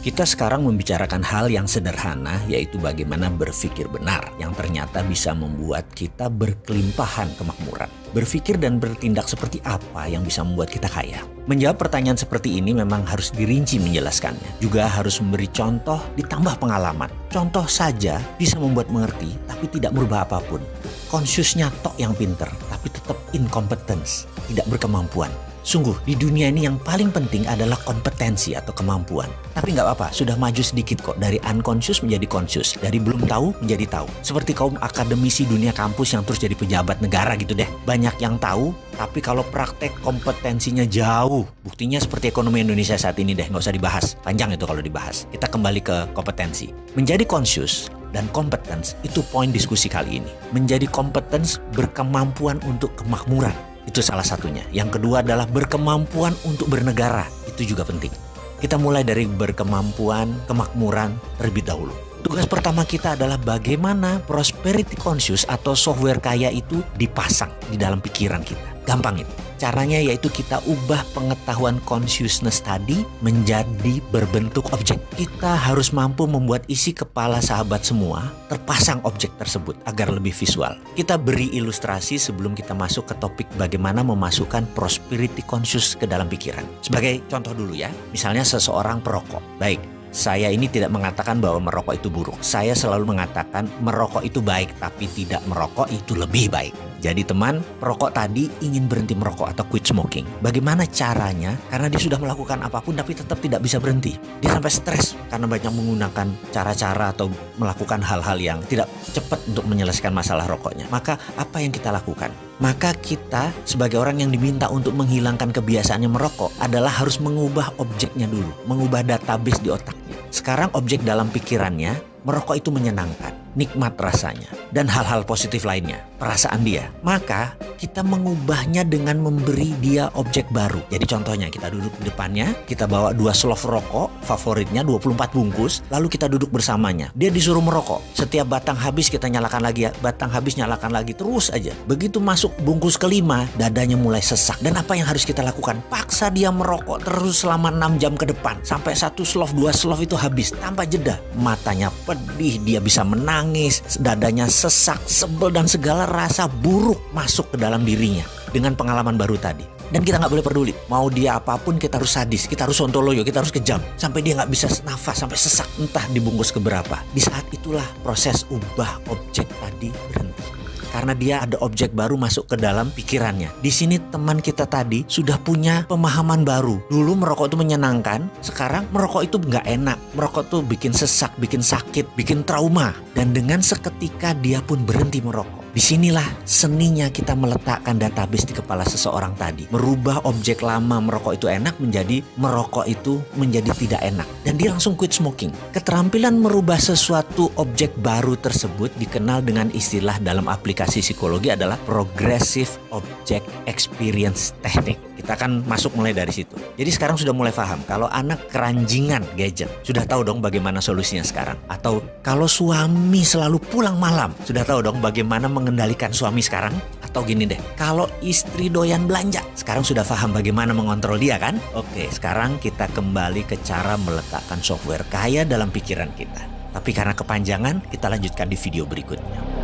Kita sekarang membicarakan hal yang sederhana, yaitu bagaimana berpikir benar, yang ternyata bisa membuat kita berkelimpahan kemakmuran. Berpikir dan bertindak seperti apa yang bisa membuat kita kaya? Menjawab pertanyaan seperti ini memang harus dirinci menjelaskannya. Juga harus memberi contoh ditambah pengalaman. Contoh saja bisa membuat mengerti, tapi tidak merubah apapun. Konsiusnya tok yang pinter, tapi tetap incompetence, tidak berkemampuan. Sungguh, di dunia ini yang paling penting adalah kompetensi atau kemampuan. Tapi nggak apa-apa, sudah maju sedikit kok. Dari unconscious menjadi conscious. Dari belum tahu menjadi tahu. Seperti kaum akademisi dunia kampus yang terus jadi pejabat negara gitu deh. Banyak yang tahu, tapi kalau praktek kompetensinya jauh. Buktinya seperti ekonomi Indonesia saat ini deh, nggak usah dibahas. Panjang itu kalau dibahas. Kita kembali ke kompetensi. Menjadi conscious dan competence itu poin diskusi kali ini. Menjadi competence berkemampuan untuk kemakmuran. Itu salah satunya. Yang kedua adalah berkemampuan untuk bernegara. Itu juga penting. Kita mulai dari berkemampuan, kemakmuran terlebih dahulu. Tugas pertama kita adalah bagaimana prosperity conscious atau software kaya itu dipasang di dalam pikiran kita. Gampang itu. Caranya yaitu kita ubah pengetahuan consciousness tadi menjadi berbentuk objek. Kita harus mampu membuat isi kepala sahabat semua terpasang objek tersebut agar lebih visual. Kita beri ilustrasi sebelum kita masuk ke topik bagaimana memasukkan prosperity conscious ke dalam pikiran. Sebagai contoh dulu ya, misalnya seseorang perokok. Baik. Saya ini tidak mengatakan bahwa merokok itu buruk. Saya selalu mengatakan merokok itu baik, tapi tidak merokok itu lebih baik. Jadi teman, perokok tadi ingin berhenti merokok atau quit smoking. Bagaimana caranya? Karena dia sudah melakukan apapun tapi tetap tidak bisa berhenti. Dia sampai stres karena banyak menggunakan cara-cara atau melakukan hal-hal yang tidak cepat untuk menyelesaikan masalah rokoknya. Maka apa yang kita lakukan? Maka kita sebagai orang yang diminta untuk menghilangkan kebiasaannya merokok adalah harus mengubah objeknya dulu. Mengubah database di otaknya. Sekarang objek dalam pikirannya, merokok itu menyenangkan, nikmat rasanya, dan hal-hal positif lainnya, perasaan dia. Maka kita mengubahnya dengan memberi dia objek baru. Jadi contohnya kita duduk di depannya, kita bawa 2 slof rokok, favoritnya 24 bungkus, lalu kita duduk bersamanya. Dia disuruh merokok. Setiap batang habis kita nyalakan lagi, batang habis nyalakan lagi, terus aja. Begitu masuk bungkus kelima, dadanya mulai sesak. Dan apa yang harus kita lakukan? Paksa dia merokok terus selama 6 jam ke depan. Sampai 1 slof, 2 slof itu habis, tanpa jeda. Matanya pedih, dia bisa menangis, dadanya sesak, sebel, dan segala rasa buruk masuk ke dalam dirinya dengan pengalaman baru tadi. Dan kita nggak boleh peduli, mau dia apapun kita harus sadis, kita harus sontoloyo, kita harus kejam sampai dia nggak bisa nafas, sampai sesak, entah dibungkus keberapa. Di saat itulah proses ubah objek tadi berhenti. Karena dia ada objek baru masuk ke dalam pikirannya. Di sini teman kita tadi sudah punya pemahaman baru. Dulu merokok itu menyenangkan, sekarang merokok itu nggak enak. Merokok tuh bikin sesak, bikin sakit, bikin trauma. Dan dengan seketika dia pun berhenti merokok. Disinilah seninya kita meletakkan database di kepala seseorang tadi. Merubah objek lama merokok itu enak menjadi merokok itu menjadi tidak enak. Dan dia langsung quit smoking. Keterampilan merubah sesuatu objek baru tersebut dikenal dengan istilah dalam aplikasi psikologi adalah Progressive Object Experience Technique. Kita akan masuk mulai dari situ. Jadi sekarang sudah mulai paham kalau anak keranjingan gadget. Sudah tahu dong bagaimana solusinya sekarang. Atau kalau suami selalu pulang malam. Sudah tahu dong bagaimana mengendalikan suami sekarang. Atau gini deh, kalau istri doyan belanja. Sekarang sudah paham bagaimana mengontrol dia kan? Oke, sekarang kita kembali ke cara meletakkan software kaya dalam pikiran kita. Tapi karena kepanjangan, kita lanjutkan di video berikutnya.